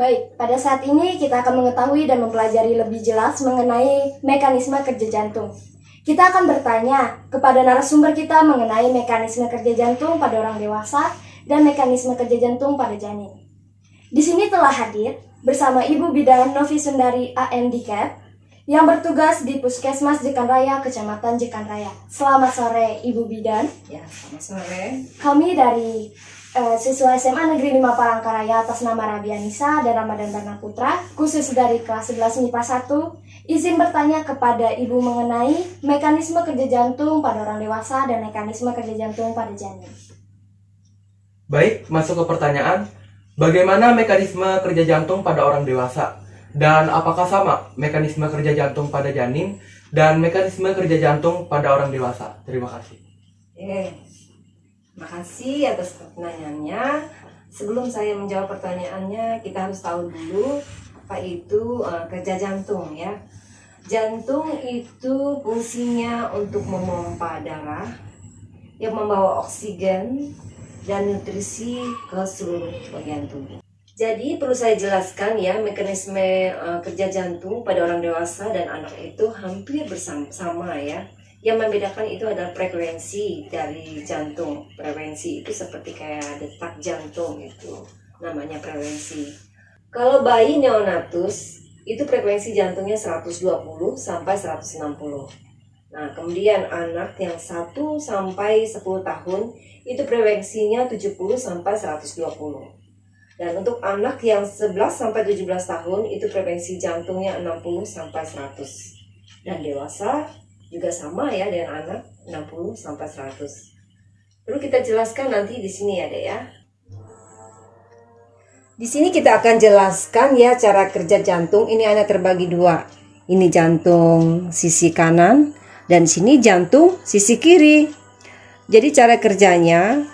Baik, pada saat ini kita akan mengetahui dan mempelajari lebih jelas mengenai mekanisme kerja jantung. Kita akan bertanya kepada narasumber kita mengenai mekanisme kerja jantung pada orang dewasa dan mekanisme kerja jantung pada janin. Di sini telah hadir bersama Ibu Bidan Novi Sundari AMDCAP yang bertugas di Puskesmas Jekan Raya, Kecamatan Jekan Raya. Selamat sore, Ibu Bidan. Ya, selamat sore. Kami dari siswa SMA Negeri 5 Palangkaraya atas nama Rabi Anissa dan Ramadan Barna Putra, khusus dari kelas 11 MIPA 1, izin bertanya kepada Ibu mengenai mekanisme kerja jantung pada orang dewasa dan mekanisme kerja jantung pada janin. Baik, masuk ke pertanyaan. Bagaimana mekanisme kerja jantung pada orang dewasa? Dan apakah sama mekanisme kerja jantung pada janin dan mekanisme kerja jantung pada orang dewasa? Terima kasih. Makasih atas pertanyaannya. Sebelum saya menjawab pertanyaannya, kita harus tahu dulu apa itu kerja jantung ya. Jantung itu fungsinya untuk memompa darah yang membawa oksigen dan nutrisi ke seluruh bagian tubuh. Jadi perlu saya jelaskan ya, mekanisme kerja jantung pada orang dewasa dan anak itu hampir sama ya. Yang membedakan itu adalah frekuensi dari jantung. Frekuensi itu seperti kayak detak jantung, itu namanya frekuensi. Kalau bayi neonatus itu frekuensi jantungnya 120 sampai 160. Nah, kemudian anak yang 1 sampai 10 tahun itu frekuensinya 70 sampai 120. Dan untuk anak yang 11 sampai 17 tahun itu frekuensi jantungnya 60 sampai 100. Dan dewasa juga sama ya dengan anak 60 sampai 100. Perlu kita jelaskan nanti di sini ya, Dek ya. Di sini kita akan jelaskan ya cara kerja jantung. Ini ada terbagi dua. Ini jantung sisi kanan dan sini jantung sisi kiri. Jadi cara kerjanya,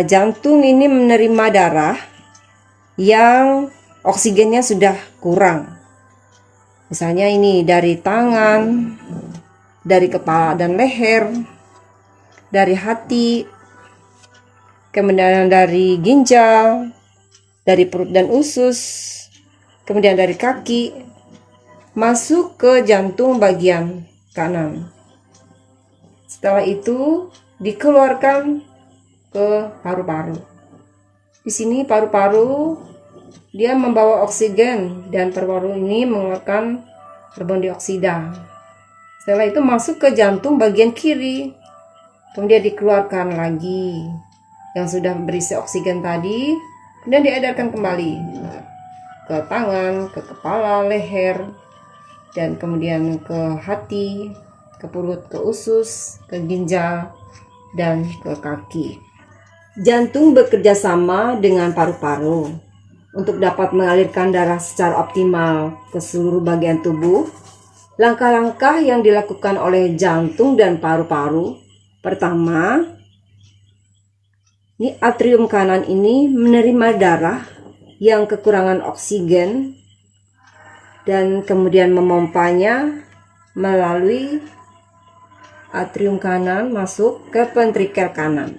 jantung ini menerima darah yang oksigennya sudah kurang. Misalnya ini dari tangan, dari kepala dan leher, dari hati, kemudian dari ginjal, dari perut dan usus, kemudian dari kaki, masuk ke jantung bagian kanan. Setelah itu dikeluarkan ke paru-paru. Di sini paru-paru dia membawa oksigen dan paru-paru ini mengeluarkan karbon dioksida. Setelah itu masuk ke jantung bagian kiri, kemudian dikeluarkan lagi yang sudah berisi oksigen tadi, kemudian diedarkan kembali ke tangan, ke kepala, leher, dan kemudian ke hati, ke perut, ke usus, ke ginjal, dan ke kaki. Jantung bekerja sama dengan paru-paru untuk dapat mengalirkan darah secara optimal ke seluruh bagian tubuh. Langkah-langkah yang dilakukan oleh jantung dan paru-paru. Pertama, ini atrium kanan ini menerima darah yang kekurangan oksigen dan kemudian memompanya melalui atrium kanan masuk ke ventrikel kanan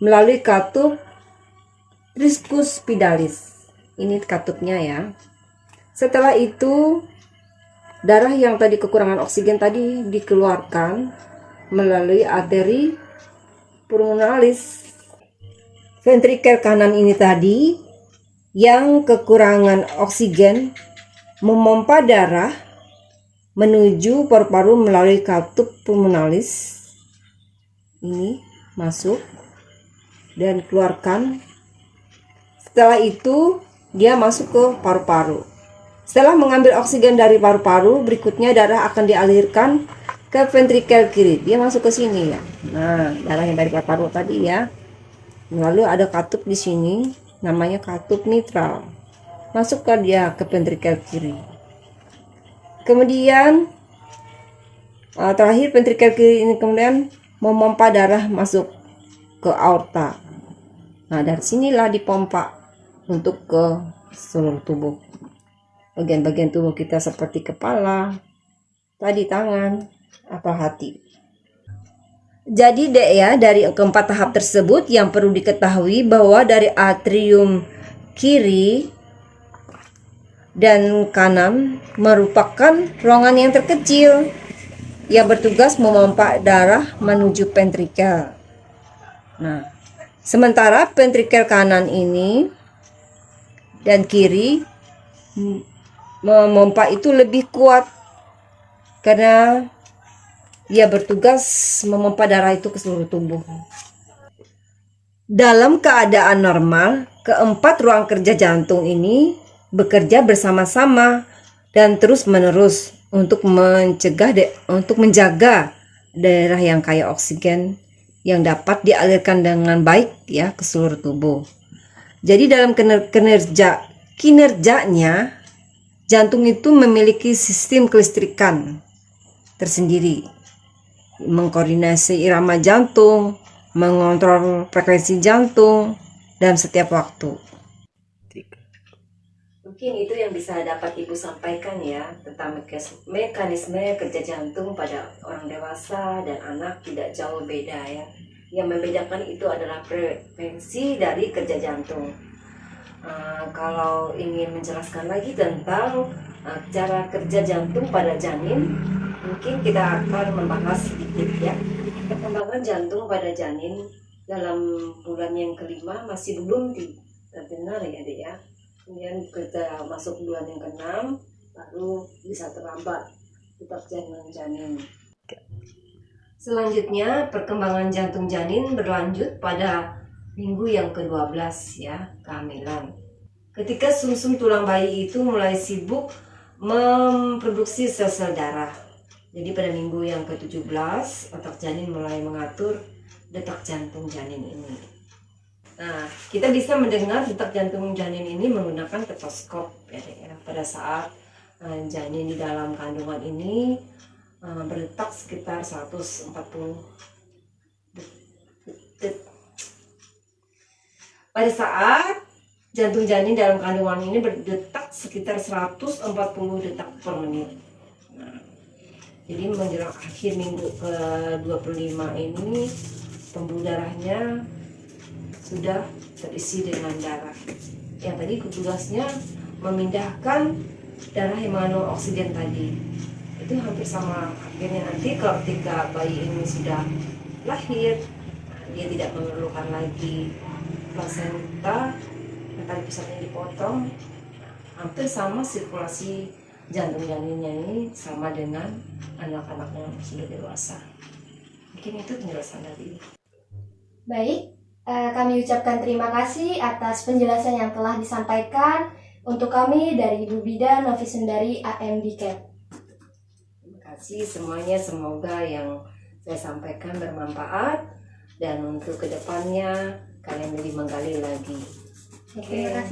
melalui katup triscus pidalis. Ini katupnya ya. Setelah itu darah yang tadi kekurangan oksigen tadi dikeluarkan melalui arteri pulmonalis. Ventrikel kanan ini tadi yang kekurangan oksigen memompa darah menuju paru-paru melalui katup pulmonalis. Ini masuk dan keluarkan. Setelah itu dia masuk ke paru-paru. Setelah mengambil oksigen dari paru-paru, berikutnya darah akan dialirkan ke ventrikel kiri. Dia masuk ke sini ya. Nah, darah yang dari paru-paru tadi ya. Lalu ada katup di sini, namanya katup mitral. Masuk ke dia ke ventrikel kiri. Kemudian terakhir ventrikel kiri ini kemudian memompa darah masuk ke aorta. Nah, dari sinilah dipompa untuk ke seluruh tubuh. Bagian-bagian tubuh kita seperti kepala, tadi tangan, atau hati. Jadi Dek ya, dari keempat tahap tersebut yang perlu diketahui bahwa dari atrium kiri dan kanan merupakan ruangan yang terkecil yang bertugas memompa darah menuju ventrikel. Nah, sementara ventrikel kanan ini dan kiri memompa itu lebih kuat karena ia bertugas memompa darah itu ke seluruh tubuh. Dalam keadaan normal, keempat ruang kerja jantung ini bekerja bersama-sama dan terus-menerus untuk menjaga daerah yang kaya oksigen yang dapat dialirkan dengan baik ya ke seluruh tubuh. Jadi dalam kinerjanya jantung itu memiliki sistem kelistrikan tersendiri, mengkoordinasi irama jantung, mengontrol frekuensi jantung dalam setiap waktu. Mungkin itu yang bisa dapat Ibu sampaikan ya tentang mekanisme kerja jantung pada orang dewasa dan anak tidak jauh beda ya. Yang membedakan itu adalah frekuensi dari kerja jantung. Kalau ingin menjelaskan lagi tentang cara kerja jantung pada janin, mungkin kita akan membahas sedikit ya. Perkembangan jantung pada janin dalam bulan yang kelima masih belum terdengar ya Dek ya. Kemudian kita masuk bulan yang ke-6 baru bisa terlambat tetap janin. Selanjutnya perkembangan jantung janin berlanjut pada minggu yang ke-12 ya, kehamilan. Ketika sumsum tulang bayi itu mulai sibuk memproduksi sel-sel darah. Jadi pada minggu yang ke-17 otak janin mulai mengatur detak jantung janin ini. Nah, kita bisa mendengar detak jantung janin ini menggunakan stetoskop ya. Pada saat janin di dalam kandungan ini berdetak sekitar 140 detik. Pada saat jantung janin dalam kandungan ini berdetak sekitar 140 detak per menit. Nah, jadi menjelang akhir minggu ke-25 ini pembuluh darahnya sudah terisi dengan darah. Yang tadi tugasnya memindahkan darah yang mengandung oksigen tadi. Itu hampir sama. Akhirnya nanti kalau ketika bayi ini sudah lahir, dia tidak memerlukan lagi plasenta, tali pusatnya dipotong. Hampir sama sirkulasi jantung janinnya ini sama dengan anak-anak yang sudah dewasa. Mungkin itu penjelasan dari. Baik, kami ucapkan terima kasih atas penjelasan yang telah disampaikan untuk kami dari Ibu Bidan Novi Sundari AMDCAP. Terima kasih semuanya, semoga yang saya sampaikan bermanfaat dan untuk kedepannya kalian lebih menggali lagi. Terima kasih.